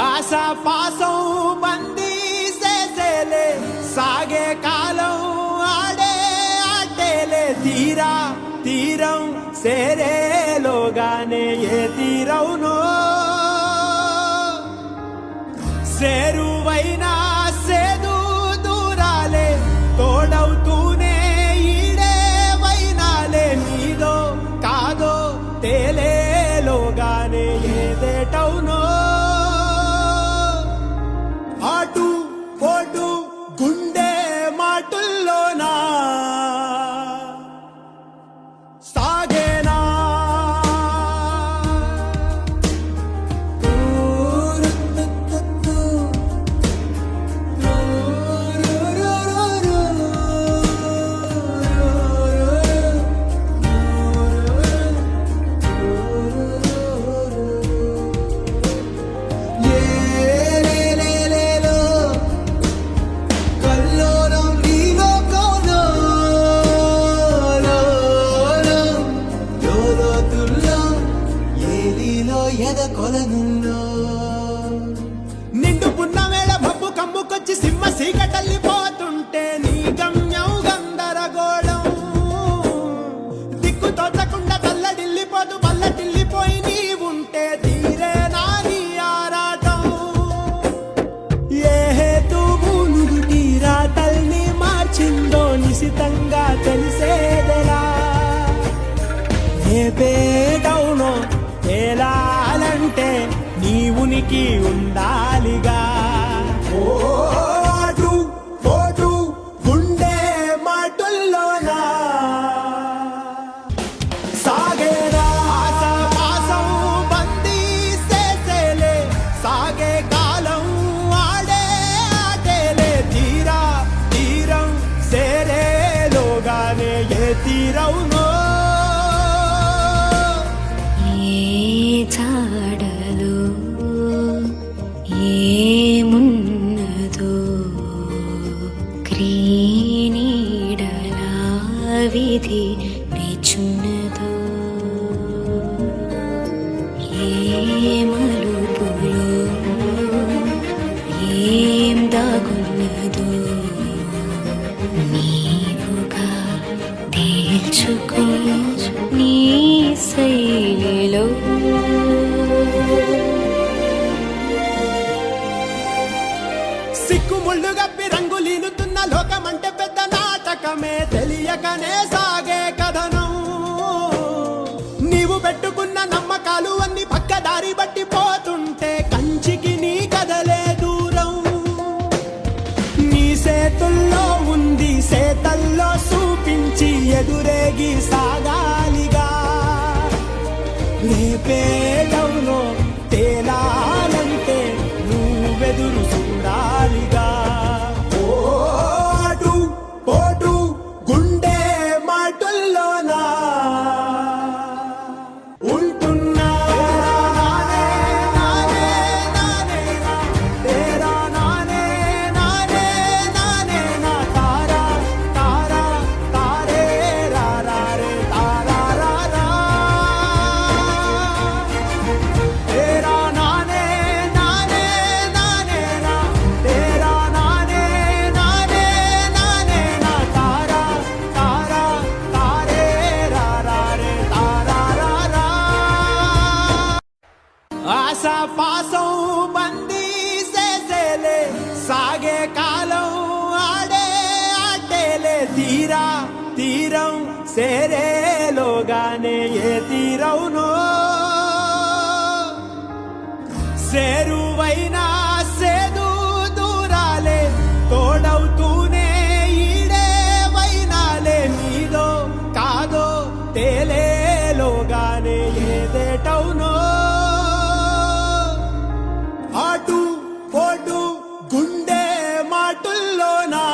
ఆశా పాసం బందీ చేసేలే సాగే కాలం ఆడే ఆటేలే తీరా తీరం సేరేలోగానే ఏ తీరవునో సేరువైనా సేదు దూరాలే తోడవుతూనే ఈడే వైనాలే నీదో కాదో తేలేలోగానే ఏదేటవునో ఆటు పోటు గుండె మాటుల్లోనా సాగేనా నిండు పున్నమేళ భబ్బు కమ్ముకొచ్చి సింహ సీకటల్లిపోతుంటే నీ గమ్యం గందరగోళం దిక్కు తోచకుండా తల్లడిల్లిపోతూ పల్లటిల్లిపోయి నీ ఉంటే తీరే నాని ఆరాటం ఏ హేతువు నుదుటి రాతల్ని మార్చిందో నిశితంగా తెలిసేదెలా ఏ పేటవునో తేలాలంటే నీ ఉనికి ఉండాలిగా ఓటు పోటు గుండె మాటుల్లోనా సాగేరా ఆశపాసం బందీ చేసేలే సాగే కాలం ఆడే ఆటేలే తీరా తీరం సేరేలోగానే ఏ తీరవునో చాడలు ఏమున్నదో క్రీనీడలా విధి మెచ్చున్నదో ఏ మలుపులో ఏం దాగున్నదో నీవుగా తేల్చుకో నీ శైలిలో సిక్కుముళ్ళు గప్పి రంగులీనుతున్న లోకమంటే పెద్ద నాటకమే తెలియకనే సాగే కథనం నీవు పెట్టుకున్న నమ్మకాలు అన్ని పక్కదారి బట్టి పోతుంటే కంచికి నీ కదలే దూరం నీ సేతుల్లో ఉంది సేతల్లో చూపించి ఎదురేగి సాగాలిగా రేపేటవులో తేలాలంటే నువ్వెదురు చూడాలిగా ఓటు పోటు గుండె మాటుల్లోనా ఉంటున్నా నానే నానే నానే నా తేరా నానే నానే నానే నా తారా తారా తారే రా రా రే తారా రా రా తేరా నానే నానే నానే నా తేరా నానే నానే నానే నా తారా తారా తారే రా రా రే తారా రా రా ఆశా పాసం బందీ చేసేలే సాగే కాలం ఆడే ఆటేలే తీరా తీరం సేరేలోగానే ఏ తీరవునో సేరువైనా సేదు దూరాలే తోడవుతూనే ఈడే వైనాలే నీదో కాదో తేలేలోగానే ఏదేటవునో ఆటు పోటు గుండె మాటుల్లోనా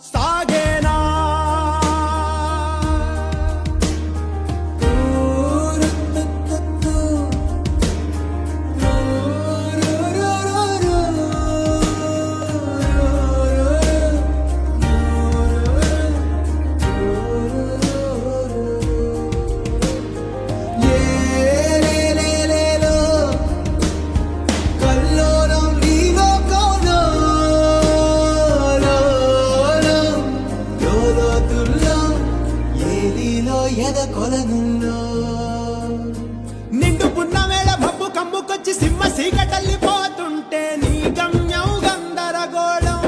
సాగేనా చీకటల్లిపోతుంటే నీ గమ్యం గందరగోళం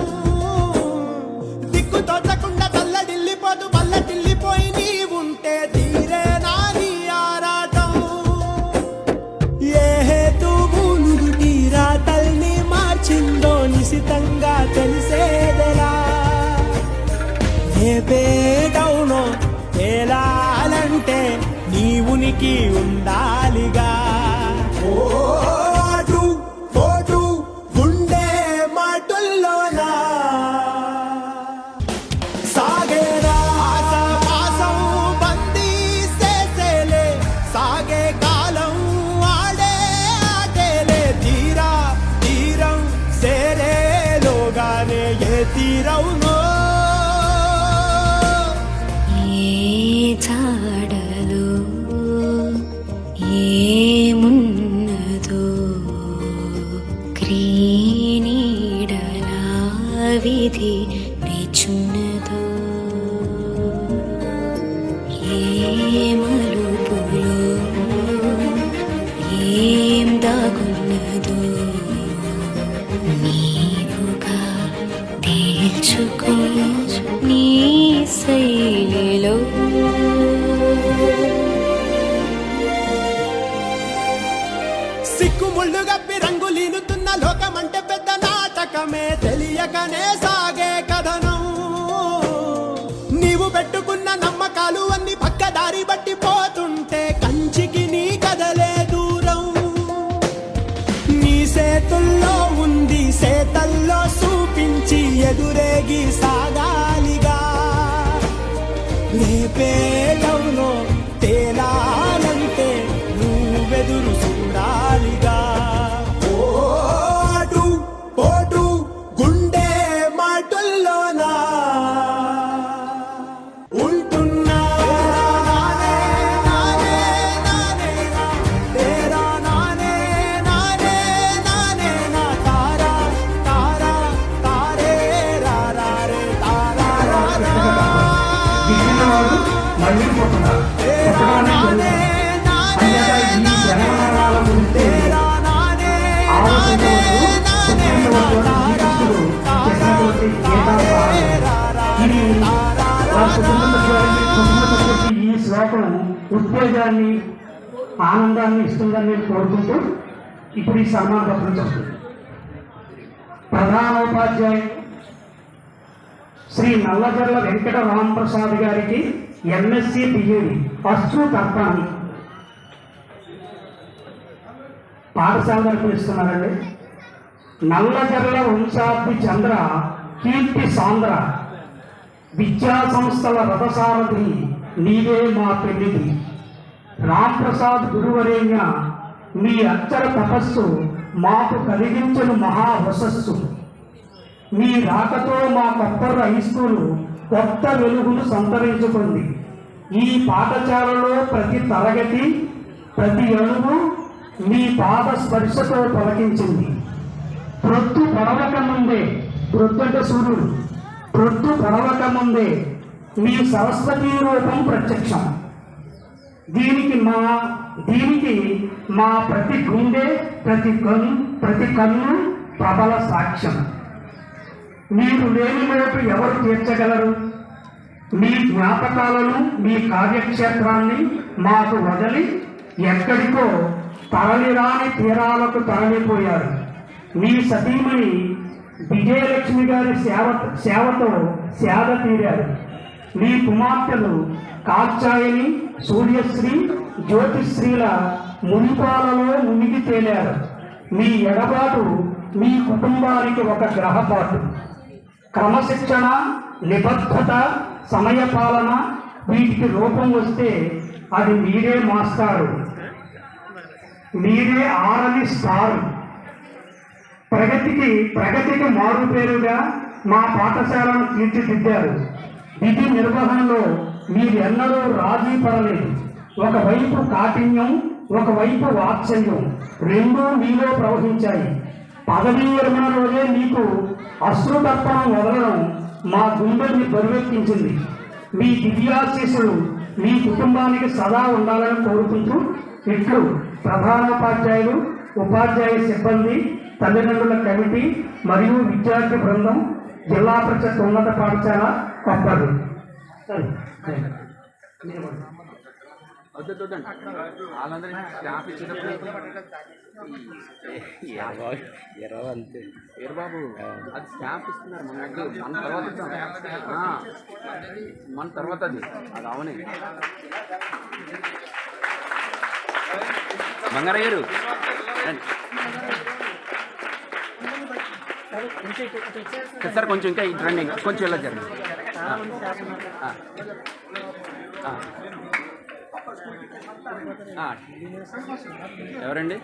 దిక్కు తోచకుండా తల్లడిల్లిపోతూ పల్లటిల్లిపోయి నీ ఉంటే తీరే నాని ఆరాటం ఏ హేతువు నుదుటి రాతల్ని మార్చిందో నిశితంగా తెలిసేదెలా ఏ పేడవునో తేలాలంటే నీ ఉనికి ఉండాలిగా ఓ అటు పోటు గుండె మాటుల్లోనా సాగేరా ఆసపాసం బందీ చేసేలే సాగే కాలం ఆడే ఆటేలే తీరం సేరేలోగానే ఏ తీరవునో ఏ జాడలో ఏమున్నదో క్రీనీడలా విధి నిచున్నదో ఏ మలుపులో ఏం దాగున్నదో నీవుగా తేల్చుకో నీ శైలిలో సిక్కుముళ్ళు గప్పి రంగులీనుతున్న లోకమంటే పెద్ద నాటకమే తెలియకనే సాగే కథనం నీవు పెట్టుకున్న నమ్మకాలు అన్ని పక్కదారి బట్టి పోతుంటే కంచికి నీ కదలే దూరం నీ చేతుల్లో ఉంది సేతల్లో చూపించి ఎదురేగి సాగాలిగా రేపేటవులో తేలాలంటే నువ్వెదురు చూడాలిగా ఓ అటు పోటు గుండె మాటుల్లోనా ఉంటున్నా నానే నానే నానే నా తేరా నానే నానే నానే నా తారా తారా తారే రా రా రే తారా రా రా వాళ్ళు మళ్ళీ పోతున్నారు. పుట్టడానికి అంతేగా ఈ జనగణనాల గురించి ఆలోచించవద్దు. చేసినటువంటి ఇది వాళ్ళ కుటుంబ సభ్యులకి ఈ శ్లోకం ఉత్తేజాన్ని ఆనందాన్ని ఇస్తుందని నేను కోరుకుంటూ ఇప్పుడు ఈ సన్మాన పత్రం చెప్తుంది. ప్రధానోపాధ్యాయులు శ్రీ నల్లజర్ల వెంకట రామప్రసాద్ గారికి ఎంఎస్సి బిఏడి ఫస్ట్ తర్పాన్ని పాఠశాల తరపున ఇస్తున్నారండి. నల్లజర్ల వంశాబ్ది చంద్ర కీర్తి సాంద్ర విద్యా సంస్థల రథసారథి నీవే మా పెళ్లిది రాంప్రసాద్ గురువరేణ్య మీ అక్షర తపస్సు మాకు కలిగించను మహావశస్సు మీ రాకతో మా కొప్పర్ర హై స్కూలు కొత్త వెలుగును సంతరించుకుంది. ఈ పాఠశాలలో ప్రతి తరగతి ప్రతి అణువు మీ పాద స్పర్శతో పలకించింది. ప్రొద్దు పడవక ముందే, ప్రొద్దు అంటే సూర్యుడు, ప్రొద్దు పడవక ముందే మీ సరస్వతీ రూపం ప్రత్యక్షం. దీనికి మా ప్రతి గుండె ప్రతి కన్ను ప్రబల సాక్ష్యం. మీరు లేని లోటు ఎవరు తీర్చగలరు? మీ జ్ఞాపకాలను మీ కార్యక్షేత్రాన్ని మాకు వదిలి ఎక్కడికో తరలిరాని తీరాలకు తరలిపోయారు. మీ సతీమణి విజయలక్ష్మి గారి సేవతో సేద తీరారు. మీ కుమార్తెలు కాత్యాయని, సూర్యశ్రీ, జ్యోతిశ్రీల మునిపాలలో మునిగి తేలారు. మీ ఎడబాటు మీ కుటుంబానికి ఒక గ్రహపాటు. క్రమశిక్షణ, నిబద్ధత, సమయపాలన వీటికి రూపం వస్తే అది మీరే మాస్టారు, మీరే ఆరని స్టారు. ప్రగతికి మారుపేరుగా మా పాఠశాలను తీర్చిదిద్దారు. విధి నిర్వహణలో మీరెన్నడూ రాజీ పడలేదు. ఒకవైపు కాఠిన్యం, ఒకవైపు వాత్సల్యం రెండూ మీలో ప్రవహించాయి. పదవీ విరమణ రోజే మీకు అశ్రుతర్పణం వదలడం మా గుండెల్ని బరువెక్కించింది. మీ దివ్యాశీస్సులు మీ కుటుంబానికి సదా ఉండాలని కోరుకుంటూ ఇట్లు ప్రధానోపాధ్యాయులు ఉపాధ్యాయ సిబ్బంది, తల్లిదండ్రుల కమిటీ మరియు విద్యార్థి బృందం, జిల్లా పరిషత్ ఉన్నత పాఠశాల కొప్పర్రు. వాళ్ళందరినీ స్టాఫ్ ఇచ్చేటప్పుడు అంతే పేరు బాబు అది స్టాంప్ ఇస్తున్నారు మన తర్వాత ఇద్దాం. మన తర్వాత అది అవునే బంగారయ్యారు సార్ కొంచెం ఇంకా ఇటు రండి, కొంచెం వెళ్ళొచ్చారు. ఎవరండి?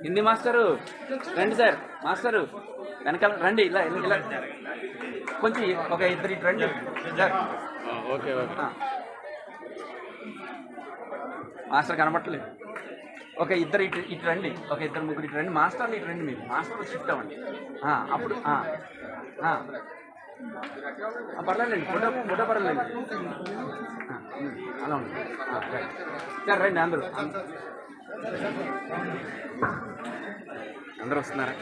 హిందీ మాస్టరు రండి సార్. మాస్టరు వెనకాల రండి, ఇలా ఇలా కొంచెం ఒక ఇద్దరు ఇటు రండి సార్. Okay okay. మాస్టర్ కనబట్టలేదు. ఒక ఇద్దరు ఇటు ఇటు రండి, ఒక ఇద్దరు ముగ్గురు ఇటు రండి. మాస్టర్లు ఇటు రండి, మీరు మాస్టర్లు షిఫ్ట్ అవ్వండి. అప్పుడు పర్లేదండి, ఫోటో పర్లేదు. అలా ఉంది సార్. రండి అందరూ వస్తున్నారా?